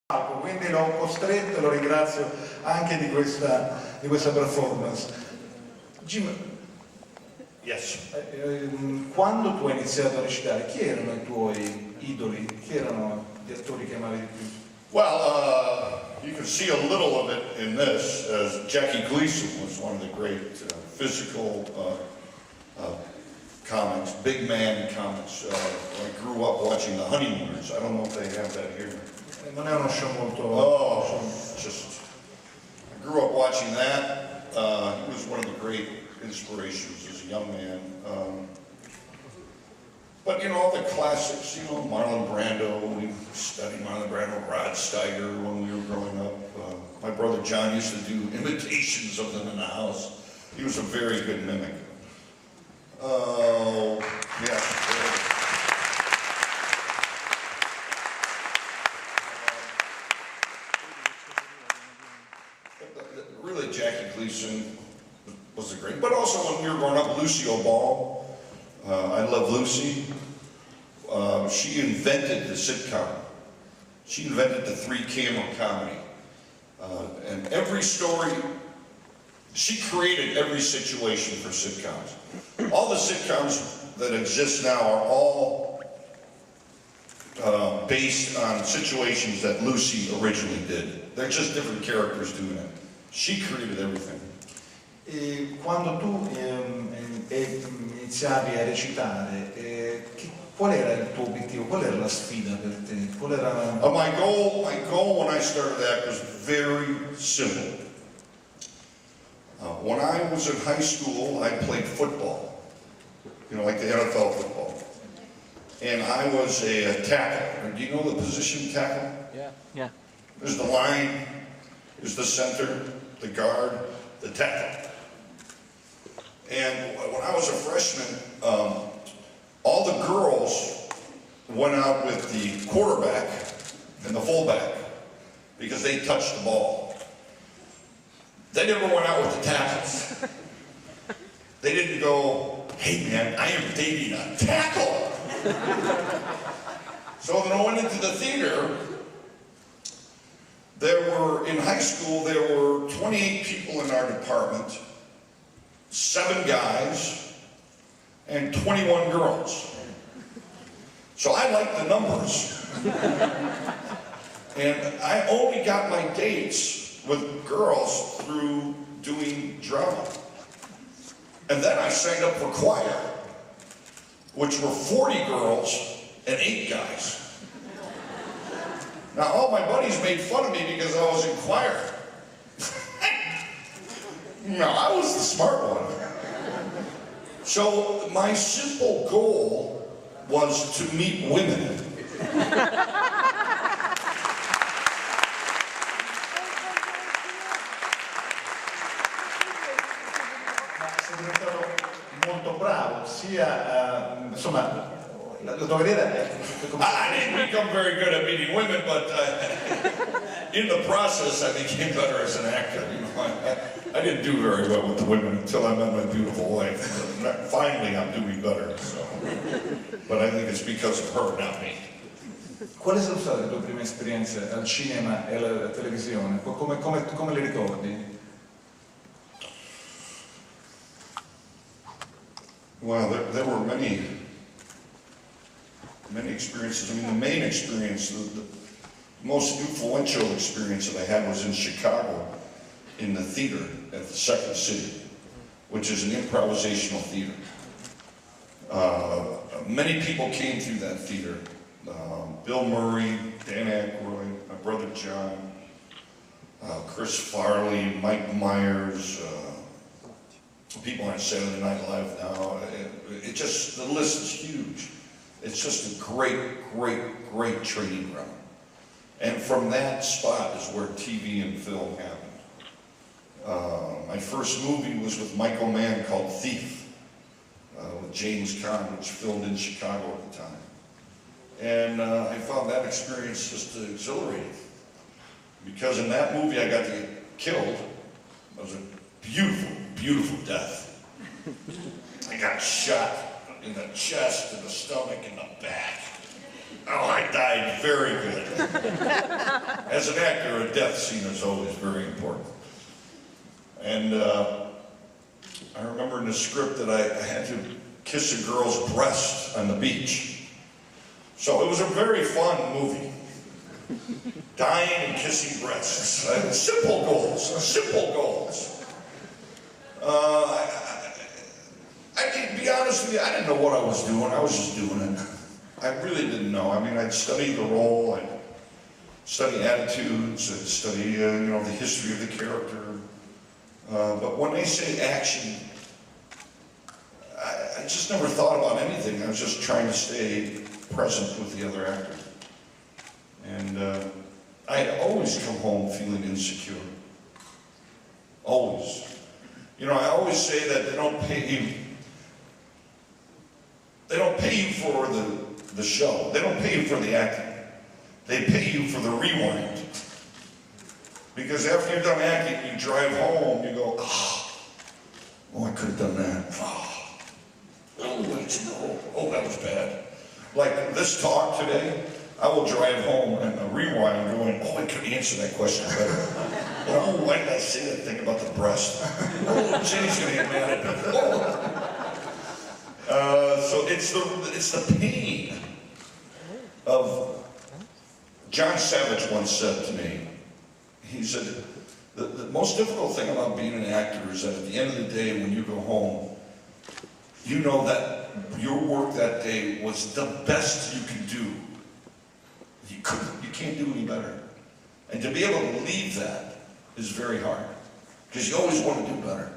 quindi l'ho costretto e lo ringrazio anche di questa performance. Jim, yes. Quando tu hai iniziato a recitare, chi erano i tuoi idoli? Chi erano gli attori che amavi di più? Well, you can see a little of it in this, as Jackie Gleason was one of the great physical comics, big man comics. I grew up watching The Honeymooners. I don't know if they have that here. Non è uno show molto... Oh, just, I grew up watching that. He was one of the great inspirations as a young man. But you know, all the classics, you know, Marlon Brando, we studied Marlon Brando, Rod Steiger when we were growing up. My brother John used to do imitations of them in the house. He was a very good mimic. Oh, yeah. Really, Jackie Gleason was a great, but also when we were growing up, Lucille Ball. I Love Lucy. She invented the sitcom. She invented the three-camera comedy. And every story, she created every situation for sitcoms. All the sitcoms that exist now are all based on situations that Lucy originally did. They're just different characters doing it. She created everything. E quando tu iniziavi a recitare, qual era il tuo obiettivo? Qual era la sfida per te? Qual era... My goal when I started that was very simple. When I was in high school, I played football, you know, like the NFL football. And I was a tackle. Do you know the position tackle? Yeah. There's the line, there's the center, the guard, the tackle. And when I was a freshman, all the girls went out with the quarterback and the fullback because they touched the ball. They never went out with the tackles. They didn't go, hey man, I am dating a tackle. So when I went into the theater, in high school, there were 28 people in our department, 7 guys, and 21 girls. So I liked the numbers. And I only got my dates with girls through doing drama. And then I signed up for choir, which were 40 girls and 8 guys. Now all my buddies made fun of me because I was in choir. No, I was the smart one. So my simple goal was to meet women. Sei diventato molto bravo, sia insomma la tua carriera è come... I didn't become very good at meeting women, but in the process I became better as an actor. You know, I didn't do very well with the women until I met my beautiful wife. Finally I'm doing better, so. But I think it's because of her, not me. Quali sono state le tue prime esperienze al cinema e alla televisione? Come le ricordi? Well, there were many experiences. I mean, the main experience, the most influential experience that I had was in Chicago, in the theater at the Second City, which is an improvisational theater. Many people came through that theater. Bill Murray, Dan Aykroyd, my brother John, Chris Farley, Mike Myers, people on Saturday Night Live now. The list is huge. It's just a great training ground. And from that spot is where TV and film happened. My first movie was with Michael Mann called Thief, with James Caan, which filmed in Chicago at the time. And I found that experience just exhilarating. Because in that movie I got to get killed. It was a beautiful death. I got shot in the chest, in the stomach, in the back. Oh, I died very good. as an actor, a death scene is always very important. And I remember in the script that I had to kiss a girl's breast on the beach. So it was a very fun movie. Dying and kissing breasts. Simple goals, simple goals. I can be honest with you, I didn't know what I was doing. I was just doing it. I really didn't know. I mean, I'd study the role, I'd study attitudes, I'd study, the history of the character. But when they say action, I just never thought about anything. I was just trying to stay present with the other actors. And I had always come home feeling insecure. Always. I always say that they don't pay you. They don't pay you for the show. They don't pay you for the acting. They pay you for the rewind. Because after you're done acting, you drive home, you go, oh, I could have done that. Oh, that was bad. Like this talk today, I will drive home and rewind going, oh, I could answer that question better. Oh, why did I say that thing about the breast? Oh, Jenny's going to get mad at me. So it's the pain of, John Savage once said to me, he said, the most difficult thing about being an actor is that at the end of the day, when you go home, you know that your work that day was the best you could do. You can't do any better. And to be able to leave that is very hard. Because you always want to do better.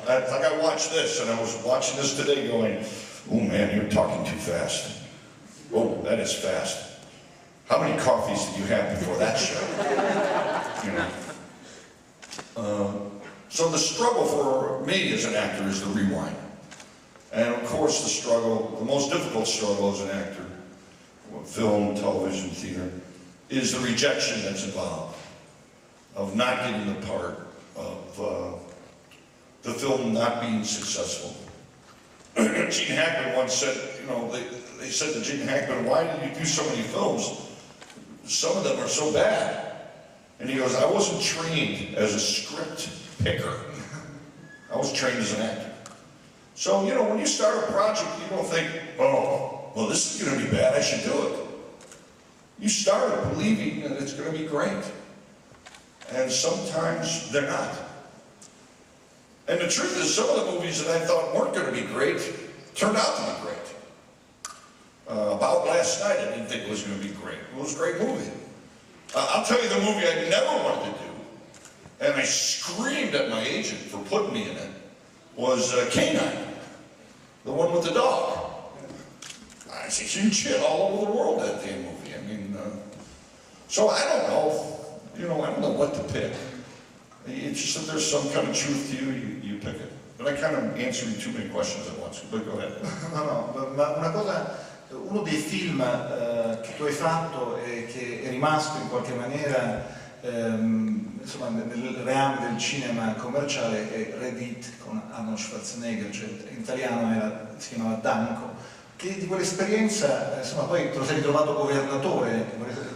Like I watched this, and I was watching this today going, oh man, you're talking too fast. Oh, that is fast. How many coffees did you have before that show? So the struggle for me as an actor is the rewind. And of course the most difficult struggle as an actor, film, television, theater, is the rejection that's involved of not getting the part, of the film not being successful. Gene Hackman once said, they said to Gene Hackman, why did you do so many films? Some of them are so bad. And he goes, I wasn't trained as a script picker. I was trained as an actor. So, when you start a project, you don't think, oh, well, this is going to be bad, I should do it. You start believing that it's going to be great. And sometimes they're not. And the truth is, some of the movies that I thought weren't going to be great turned out to be great. About Last Night, I didn't think it was going to be great. It was a great movie. I'll tell you the movie I never wanted to do, and I screamed at my agent for putting me in it, was Canine, the one with the dog. I see huge hit all over the world, that damn movie. I mean, so I don't know. I don't know what to pick. It's just that there's some kind of truth to you pick it. But I kind of answering too many questions at once. But go ahead. No, ma una cosa, uno dei film che tu hai fatto e che è rimasto in qualche maniera insomma, nel reame del cinema commerciale è Red Heat con Arnold Schwarzenegger, cioè in italiano si chiamava Danko, che di quell'esperienza, insomma, poi te lo sei ritrovato governatore,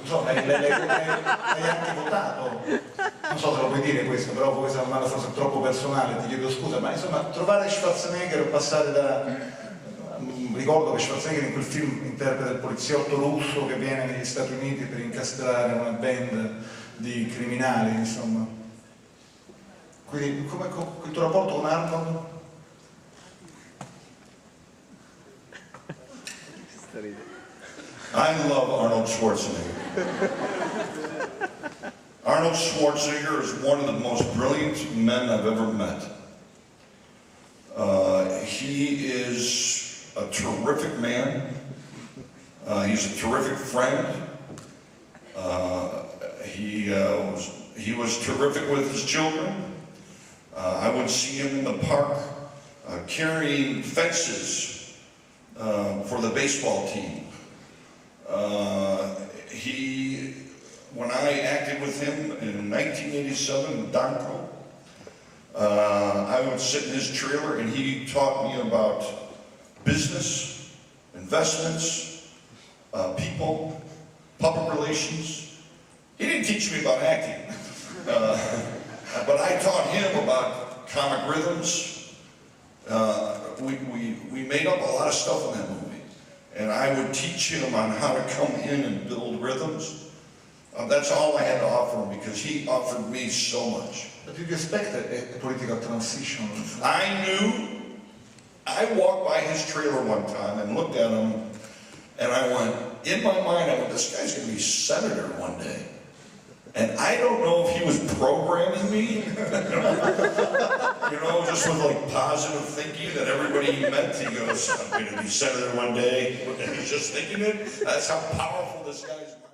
insomma, l'hai anche votato, non so se lo puoi dire questo, però questa è una domanda forse troppo personale, ti chiedo scusa, ma insomma, trovare Schwarzenegger, passare da... Ricordo che Schwarzenegger in quel film interpreta il poliziotto russo che viene negli Stati Uniti per incastrare una band di criminali, insomma. Quindi, come il tuo rapporto con Arnold? I love Arnold Schwarzenegger. Arnold Schwarzenegger is one of the most brilliant men I've ever met. He is a terrific man. He's a terrific friend. He was terrific with his children. I would see him in the park carrying fences for the baseball team. When I acted with him in 1987 in Danko, I would sit in his trailer and he taught me about business, investments, people, public relations, didn't teach me about acting, but I taught him about comic rhythms. We made up a lot of stuff in that movie, and I would teach him on how to come in and build rhythms. That's all I had to offer him because he offered me so much. But did you expect a political transition? I walked by his trailer one time and looked at him, and I went, in my mind, I went, this guy's going to be senator one day. And I don't know if he was programming me, just with like positive thinking that everybody he met, he goes, I'm going to be senator one day, and he's just thinking it. That's how powerful this guy is.